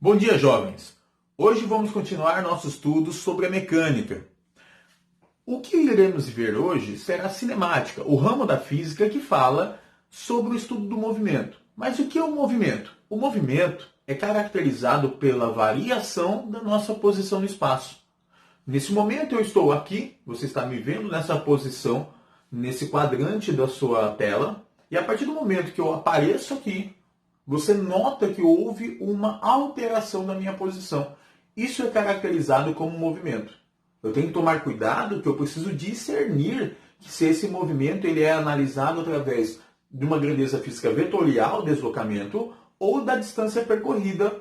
Bom dia, jovens! Hoje vamos continuar nosso estudo sobre a mecânica. O que iremos ver hoje será a cinemática, o ramo da física que fala sobre o estudo do movimento. Mas o que é o movimento? O movimento é caracterizado pela variação da nossa posição no espaço. Nesse momento eu estou aqui, você está me vendo nessa posição, nesse quadrante da sua tela, e a partir do momento que eu apareço aqui, você nota que houve uma alteração na minha posição. Isso é caracterizado como movimento. Eu tenho que tomar cuidado que eu preciso discernir que se esse movimento ele é analisado através de uma grandeza física vetorial, deslocamento, ou da distância percorrida,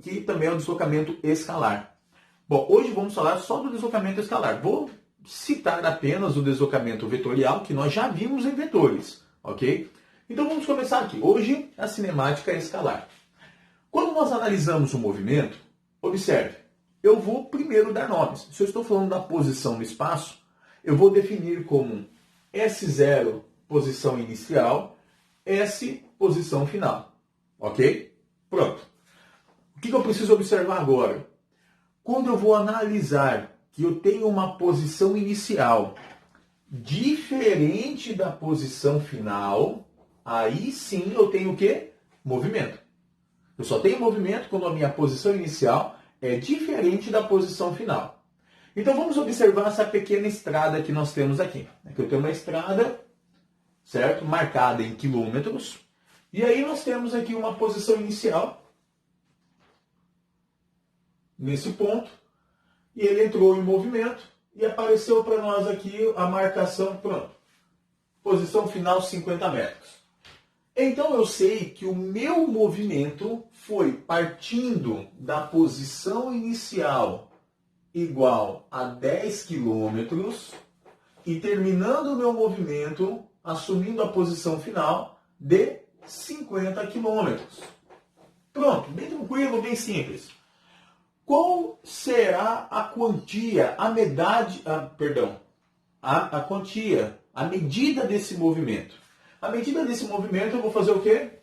que também é o deslocamento escalar. Bom, hoje vamos falar só do deslocamento escalar. Vou citar apenas o deslocamento vetorial, que nós já vimos em vetores, ok? Então vamos começar aqui. Hoje a cinemática é escalar. Quando nós analisamos o movimento, observe, eu vou primeiro dar nomes. Se eu estou falando da posição no espaço, eu vou definir como S0, posição inicial, S, posição final. Ok? Pronto. O que eu preciso observar agora? Quando eu vou analisar que eu tenho uma posição inicial diferente da posição final, aí sim eu tenho o quê? Movimento. Eu só tenho movimento quando a minha posição inicial é diferente da posição final. Então vamos observar essa pequena estrada que nós temos aqui. Aqui eu tenho uma estrada, certo? Marcada em quilômetros. E aí nós temos aqui uma posição inicial, nesse ponto, e ele entrou em movimento e apareceu para nós aqui a marcação, pronto. Posição final 50 metros. Então eu sei que o meu movimento foi partindo da posição inicial igual a 10 quilômetros e terminando o meu movimento assumindo a posição final de 50 quilômetros. Pronto, bem tranquilo, bem simples. Qual será a quantia, a quantia, a medida desse movimento? A medida desse movimento eu vou fazer o quê?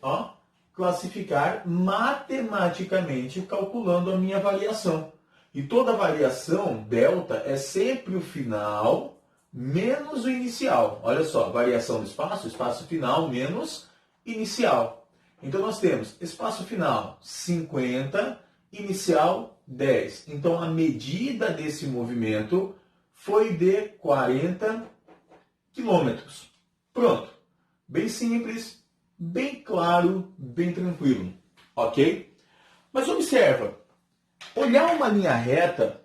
Classificar matematicamente, calculando a minha variação. E toda variação, delta, é sempre o final menos o inicial. Olha só, variação do espaço, espaço final menos inicial. Então nós temos espaço final 50, inicial 10. Então a medida desse movimento foi de 40 quilômetros. Pronto. Bem simples, bem claro, bem tranquilo. Ok? Mas observa, olhar uma linha reta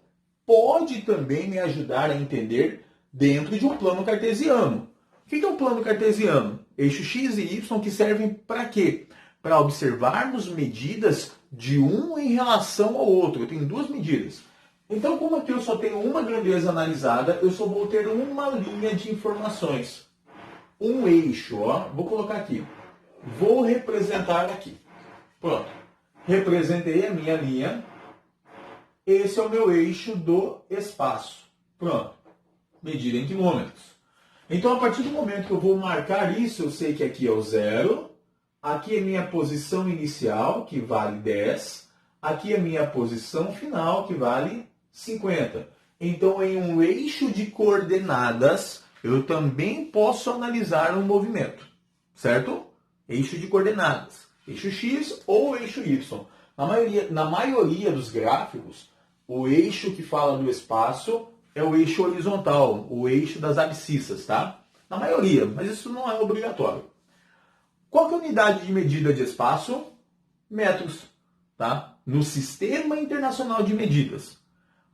pode também me ajudar a entender dentro de um plano cartesiano. O que é um plano cartesiano? Eixo X e Y que servem para quê? Para observarmos medidas de um em relação ao outro. Eu tenho duas medidas. Então, como aqui eu só tenho uma grandeza analisada, eu só vou ter uma linha de informações. Um eixo, vou colocar aqui. Vou representar aqui. Pronto. Representei a minha linha. Esse é o meu eixo do espaço. Pronto. Medida em quilômetros. Então, a partir do momento que eu vou marcar isso, eu sei que aqui é o 0. Aqui é minha posição inicial, que vale 10. Aqui é minha posição final, que vale 50. Então, em um eixo de coordenadas, eu também posso analisar um movimento. Certo? Eixo de coordenadas. Eixo X ou eixo Y. Na maioria dos gráficos, o eixo que fala do espaço é o eixo horizontal, o eixo das abscissas, tá? Na maioria, mas isso não é obrigatório. Qual que é a unidade de medida de espaço? Metros, tá? No Sistema Internacional de Medidas.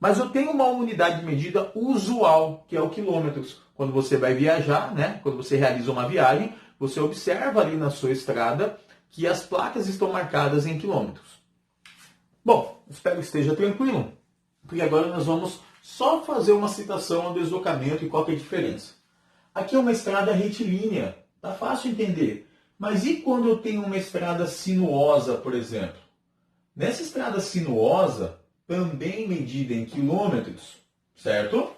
Mas eu tenho uma unidade de medida usual, que é o quilômetros. Quando você vai viajar, né? Quando você realiza uma viagem, você observa ali na sua estrada que as placas estão marcadas em quilômetros. Bom, espero que esteja tranquilo, porque agora nós vamos só fazer uma citação ao deslocamento e qual que é a diferença. Aqui é uma estrada retilínea, tá fácil entender. Mas e quando eu tenho uma estrada sinuosa, por exemplo? Nessa estrada sinuosa, também medida em quilômetros, certo?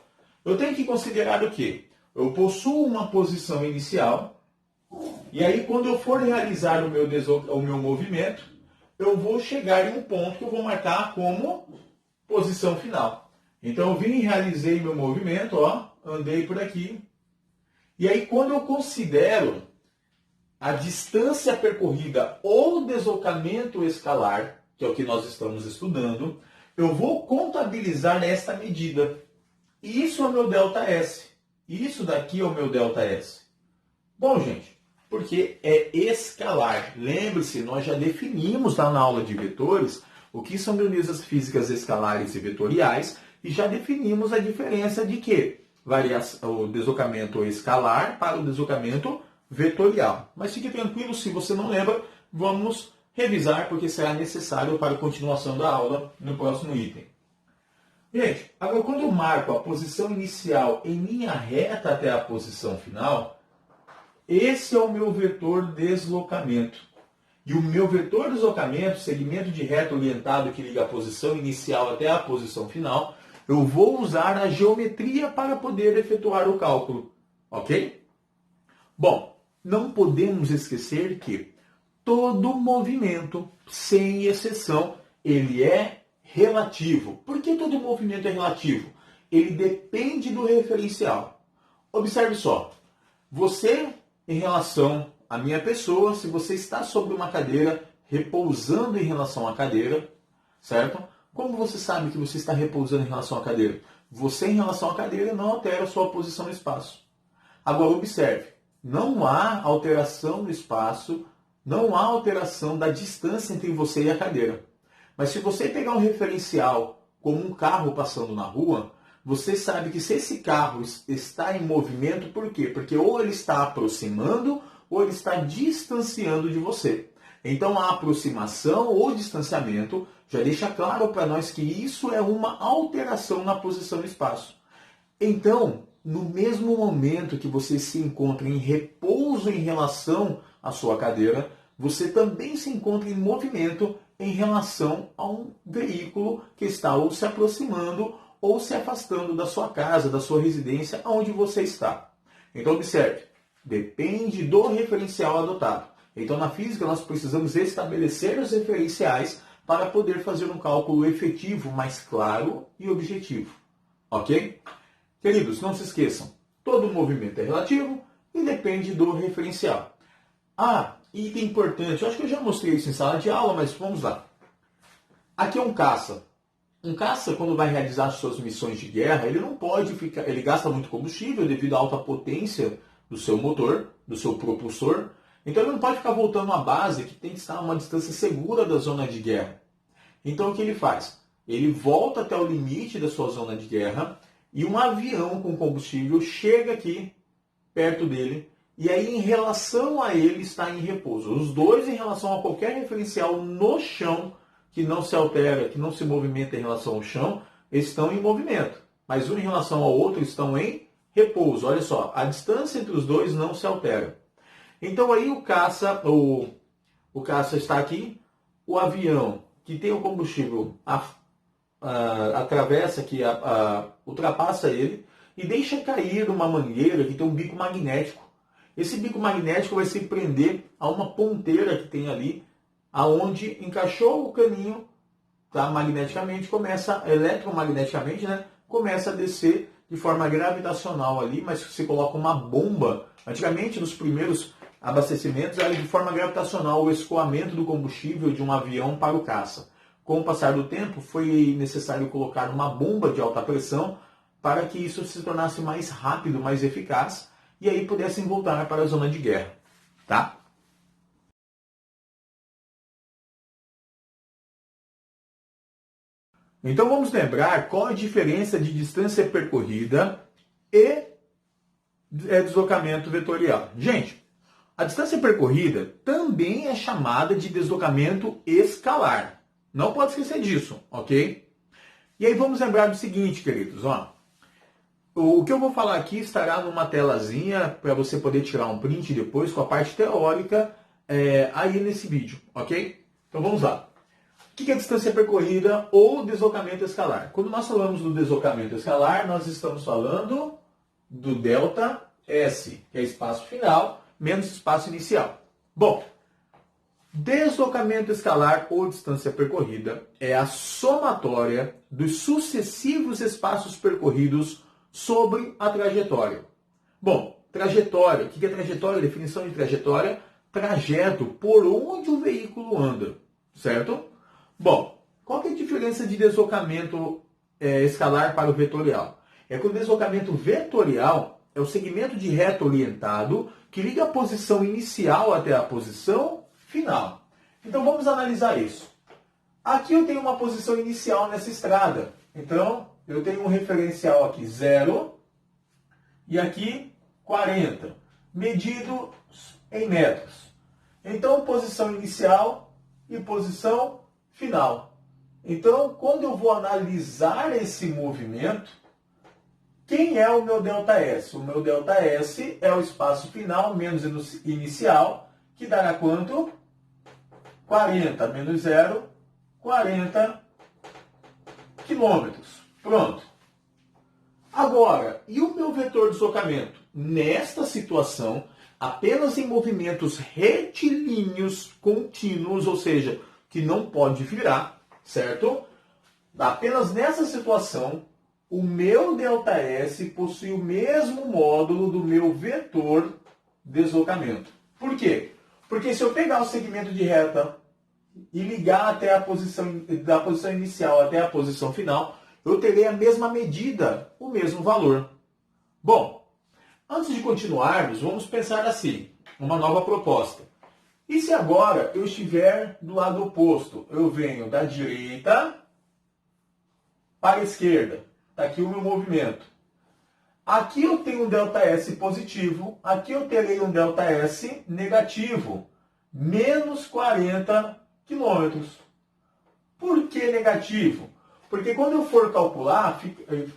Eu tenho que considerar o quê? Eu possuo uma posição inicial, e aí quando eu for realizar o meu movimento, eu vou chegar em um ponto que eu vou marcar como posição final. Então eu vim e realizei meu movimento, ó, andei por aqui. E aí quando eu considero a distância percorrida ou deslocamento escalar, que é o que nós estamos estudando, eu vou contabilizar esta medida. E isso é o meu ΔS. Isso daqui é o meu ΔS. Bom, gente, porque é escalar. Lembre-se, nós já definimos lá na aula de vetores o que são grandezas físicas escalares e vetoriais e já definimos a diferença de que o deslocamento escalar para o deslocamento vetorial. Mas fique tranquilo, se você não lembra, vamos revisar porque será necessário para a continuação da aula no próximo item. Gente, agora quando eu marco a posição inicial em linha reta até a posição final, esse é o meu vetor deslocamento. E o meu vetor deslocamento, segmento de reta orientado que liga a posição inicial até a posição final, eu vou usar a geometria para poder efetuar o cálculo. Ok? Bom, não podemos esquecer que todo movimento, sem exceção, ele é relativo. Por que todo movimento é relativo? Ele depende do referencial. Observe só. Você, em relação à minha pessoa, se você está sobre uma cadeira, repousando em relação à cadeira, certo? Como você sabe que você está repousando em relação à cadeira? Você, em relação à cadeira, não altera a sua posição no espaço. Agora, observe. Não há alteração no espaço, não há alteração da distância entre você e a cadeira. Mas se você pegar um referencial, como um carro passando na rua, você sabe que se esse carro está em movimento, por quê? Porque ou ele está aproximando ou ele está distanciando de você. Então a aproximação ou distanciamento já deixa claro para nós que isso é uma alteração na posição no espaço. Então, no mesmo momento que você se encontra em repouso em relação à sua cadeira, você também se encontra em movimento em relação a um veículo que está ou se aproximando ou se afastando da sua casa, da sua residência, onde você está. Então, observe, depende do referencial adotado. Então, na física, nós precisamos estabelecer os referenciais para poder fazer um cálculo efetivo, mais claro e objetivo. Ok? Queridos, não se esqueçam, todo movimento é relativo e depende do referencial. Ah, item importante, eu acho que eu já mostrei isso em sala de aula, mas vamos lá. Aqui é um caça. Um caça, quando vai realizar suas missões de guerra, ele não pode ficar, ele gasta muito combustível devido à alta potência do seu motor, do seu propulsor. Então ele não pode ficar voltando à base, que tem que estar a uma distância segura da zona de guerra. Então o que ele faz? Ele volta até o limite da sua zona de guerra e um avião com combustível chega aqui perto dele e aí em relação a ele está em repouso. Os dois em relação a qualquer referencial no chão que não se altera, que não se movimenta em relação ao chão, estão em movimento. Mas um em relação ao outro estão em repouso. Olha só, a distância entre os dois não se altera. Então aí o caça está aqui, o avião que tem o combustível atravessa aqui, ultrapassa ele e deixa cair uma mangueira que tem um bico magnético. Esse bico magnético vai se prender a uma ponteira que tem ali, aonde encaixou o caninho, tá? Magneticamente eletromagneticamente, né? Começa a descer de forma gravitacional ali, mas você coloca uma bomba. Antigamente, nos primeiros abastecimentos, era de forma gravitacional o escoamento do combustível de um avião para o caça. Com o passar do tempo, foi necessário colocar uma bomba de alta pressão para que isso se tornasse mais rápido, mais eficaz, e aí pudessem voltar para a zona de guerra, tá? Então vamos lembrar qual a diferença de distância percorrida e deslocamento vetorial. Gente, a distância percorrida também é chamada de deslocamento escalar. Não pode esquecer disso, ok? E aí vamos lembrar do seguinte, queridos, ó. O que eu vou falar aqui estará numa telazinha para você poder tirar um print depois com a parte teórica aí nesse vídeo, ok? Então vamos lá. O que é distância percorrida ou deslocamento escalar? Quando nós falamos do deslocamento escalar, nós estamos falando do ΔS, que é espaço final, menos espaço inicial. Bom, Deslocamento escalar ou distância percorrida é a somatória dos sucessivos espaços percorridos sobre a trajetória. Bom, trajetória. O que é trajetória? Definição de trajetória: trajeto por onde o veículo anda, certo? Bom, qual que é a diferença de deslocamento escalar para o vetorial? É que o deslocamento vetorial é o segmento de reta orientado que liga a posição inicial até a posição final. Então vamos analisar isso. Aqui eu tenho uma posição inicial nessa estrada. Então eu tenho um referencial aqui 0 e aqui 40, medido em metros. Então posição inicial e posição final. Então quando eu vou analisar esse movimento, quem é o meu ΔS? O meu ΔS é o espaço final menos inicial, que dará quanto? 40 menos 0, 40 quilômetros. Pronto. Agora, e o meu vetor de deslocamento? Nesta situação, apenas em movimentos retilíneos contínuos, ou seja, que não pode virar, certo? Apenas nessa situação, o meu ΔS possui o mesmo módulo do meu vetor de deslocamento. Por quê? Porque se eu pegar o segmento de reta e ligar até a posição, da posição inicial até a posição final, eu terei a mesma medida, o mesmo valor. Bom, antes de continuarmos, vamos pensar assim, uma nova proposta. E se agora eu estiver do lado oposto? Eu venho da direita para a esquerda. Está aqui o meu movimento. Aqui eu tenho um ΔS positivo, aqui eu terei um ΔS negativo, menos 40 quilômetros. Por que negativo? Porque quando eu for calcular,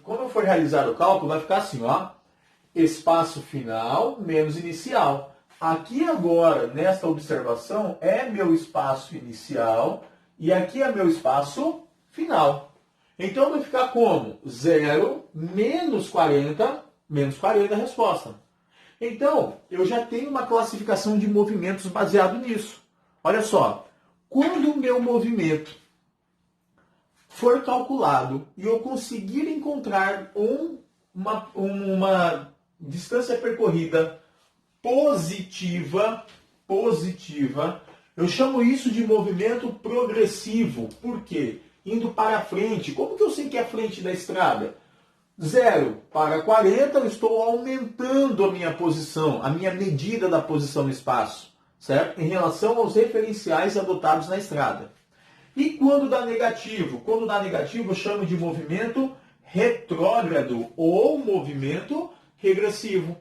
quando eu for realizar o cálculo, vai ficar assim, ó, espaço final menos inicial. Aqui agora, nesta observação, é meu espaço inicial e aqui é meu espaço final. Então vai ficar como? 0 menos 40 a resposta. Então, eu já tenho uma classificação de movimentos baseado nisso. Olha só, quando o meu movimento for calculado e eu conseguir encontrar uma distância percorrida positiva, eu chamo isso de movimento progressivo. Por quê? Indo para frente. Como que eu sei que é a frente da estrada? 0 para 40, eu estou aumentando a minha posição, a minha medida da posição no espaço, certo? Em relação aos referenciais adotados na estrada. E quando dá negativo? Quando dá negativo, eu chamo de movimento retrógrado ou movimento regressivo.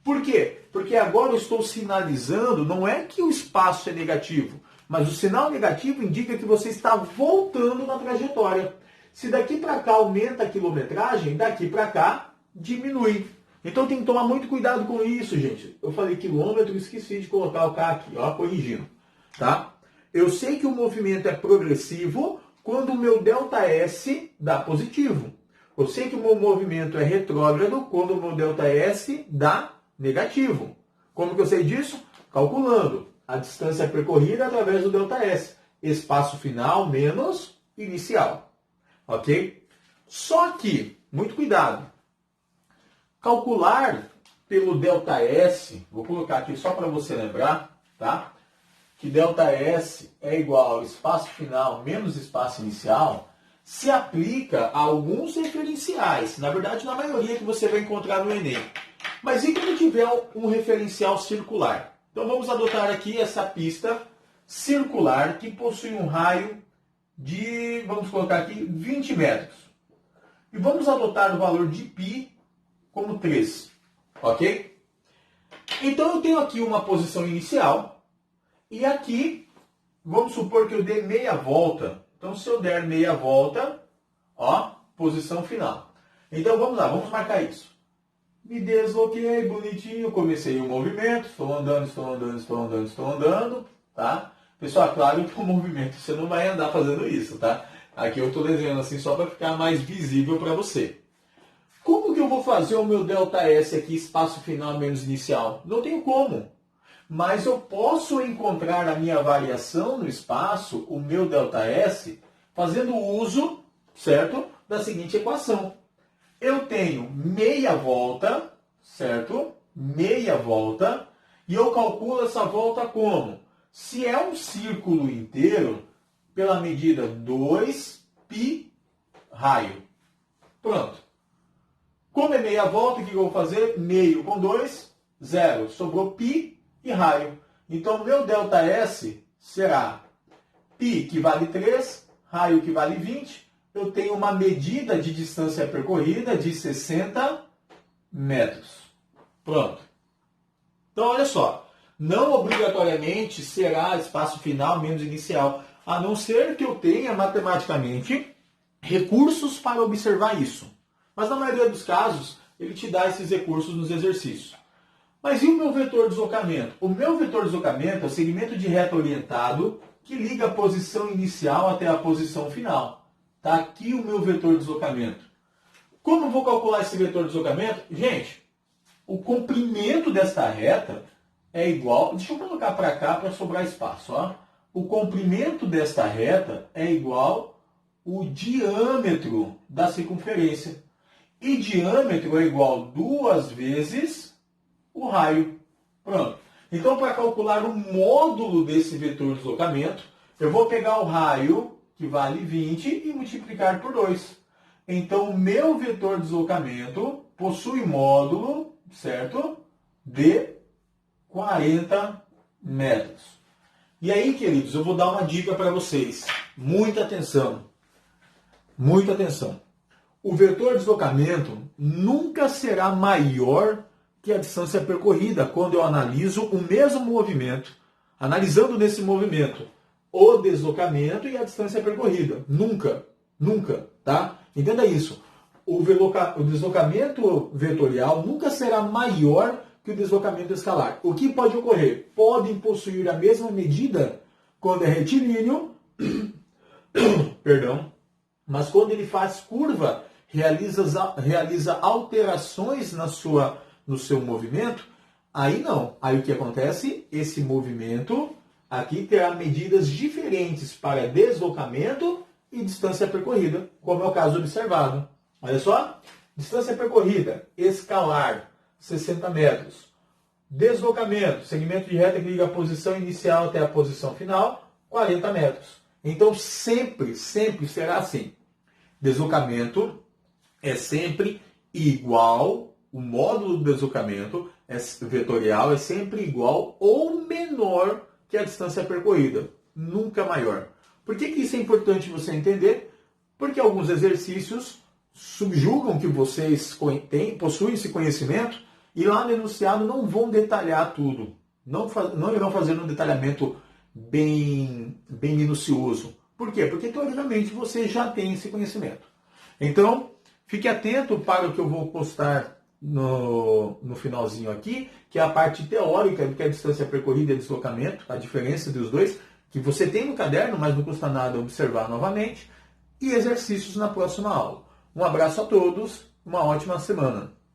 Por quê? Porque agora eu estou sinalizando, não é que o espaço é negativo, mas o sinal negativo indica que você está voltando na trajetória. Se daqui para cá aumenta a quilometragem, daqui para cá diminui. Então tem que tomar muito cuidado com isso, gente. Eu falei quilômetro, esqueci de colocar o K aqui, ó, corrigindo. Tá? Eu sei que o movimento é progressivo quando o meu ΔS dá positivo. Eu sei que o meu movimento é retrógrado quando o meu ΔS dá negativo. Como que eu sei disso? Calculando a distância percorrida através do ΔS. Espaço final menos inicial. Ok? Só que, muito cuidado. Calcular pelo ΔS, vou colocar aqui só para você lembrar, tá? Que ΔS é igual ao espaço final menos espaço inicial, se aplica a alguns referenciais. Na verdade, na maioria que você vai encontrar no Enem. Mas e quando tiver um referencial circular? Então vamos adotar aqui essa pista circular que possui um raio de, vamos colocar aqui, 20 metros. E vamos adotar o valor de π como 3. Ok? Então eu tenho aqui uma posição inicial e aqui, vamos supor que eu dê meia volta. Então se eu der meia volta, ó, posição final. Então vamos lá, vamos marcar isso. Me desloquei, bonitinho, comecei o movimento, estou andando, tá? Pessoal, claro que o movimento você não vai andar fazendo isso, tá? Aqui eu estou desenhando assim só para ficar mais visível para você. Como que eu vou fazer o meu ΔS aqui, espaço final menos inicial? Não tenho como. Mas eu posso encontrar a minha variação no espaço, o meu ΔS, fazendo uso, certo, da seguinte equação. Eu tenho meia volta, certo? Meia volta, e eu calculo essa volta como? Se é um círculo inteiro, pela medida 2π raio. Pronto. Como é meia volta, o que eu vou fazer? Meio com 2, 0. Sobrou π e raio. Então, meu ΔS será π que vale 3, raio que vale 20. Eu tenho uma medida de distância percorrida de 60 metros. Pronto. Então, olha só. Não obrigatoriamente será espaço final menos inicial, a não ser que eu tenha matematicamente recursos para observar isso. Mas na maioria dos casos, ele te dá esses recursos nos exercícios. Mas e o meu vetor de deslocamento? O meu vetor de deslocamento é o segmento de reta orientado que liga a posição inicial até a posição final. Está aqui o meu vetor de deslocamento. Como eu vou calcular esse vetor de deslocamento? Gente, o comprimento desta reta é igual... Deixa eu colocar para cá para sobrar espaço. Ó. O comprimento desta reta é igual o diâmetro da circunferência. E diâmetro é igual 2 vezes o raio. Pronto. Então, para calcular o módulo desse vetor de deslocamento, eu vou pegar o raio, que vale 20, e multiplicar por 2. Então, o meu vetor de deslocamento possui módulo, certo? De 40 metros. E aí, queridos, eu vou dar uma dica para vocês. Muita atenção. Muita atenção. O vetor de deslocamento nunca será maior que a distância percorrida quando eu analiso o mesmo movimento, analisando nesse movimento o deslocamento e a distância percorrida. Nunca, nunca, tá? Entenda isso. O deslocamento vetorial nunca será maior que o deslocamento escalar. O que pode ocorrer? Podem possuir a mesma medida quando é retilíneo, perdão, mas quando ele faz curva, realiza alterações no seu movimento, aí não. Aí o que acontece? Esse movimento aqui terá medidas diferentes para deslocamento e distância percorrida, como é o caso observado. Olha só, distância percorrida, escalar, 60 metros. Deslocamento, segmento de reta que liga a posição inicial até a posição final, 40 metros. Então sempre, sempre será assim. Deslocamento é sempre igual, o módulo do deslocamento vetorial é sempre igual ou menor que a distância percorrida, nunca maior. Por que isso é importante você entender? Porque alguns exercícios subjugam que vocês possuem esse conhecimento e lá no enunciado não vão detalhar tudo. Não irão fazer um detalhamento bem minucioso. Por quê? Porque teoricamente você já tem esse conhecimento. Então, fique atento para o que eu vou postar no finalzinho aqui, que é a parte teórica do que é a distância percorrida e deslocamento, a diferença dos dois, que você tem no caderno, mas não custa nada observar novamente, e exercícios na próxima aula. Um abraço a todos, uma ótima semana.